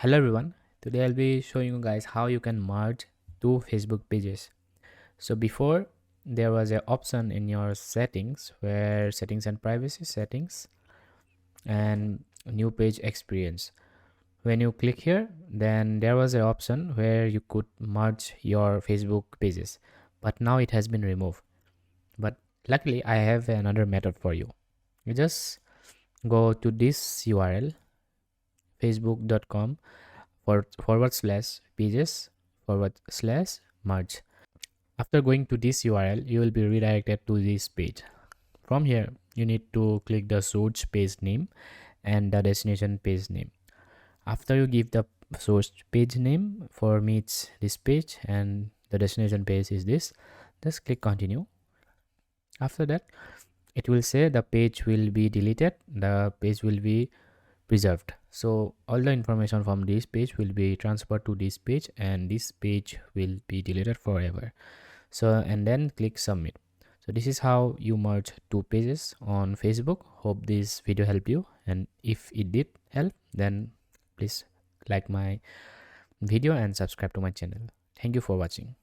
Hello everyone, today I'll be showing you guys how you can merge two Facebook pages. So before there was an option in your settings where settings and privacy settings and new page experience. When you click here, then there was an option where you could merge your Facebook pages, but now it has been removed. But luckily I have another method for you. You just go to this URL facebook.com forward slash pages forward slash merge. After going to this URL, you will be redirected to this page. From here, you need to click the source page name and the destination page name. After you give the source page name, for me it's this page and the destination page is this, just click continue. After that, it will say the page will be deleted, the page will be preserved. So all the information from this page will be transferred to this page and this page will be deleted forever. So and then click submit. So this is how you merge two pages on Facebook. Hope this video helped you, and if it did help, then please like my video and subscribe to my channel. Thank you for watching.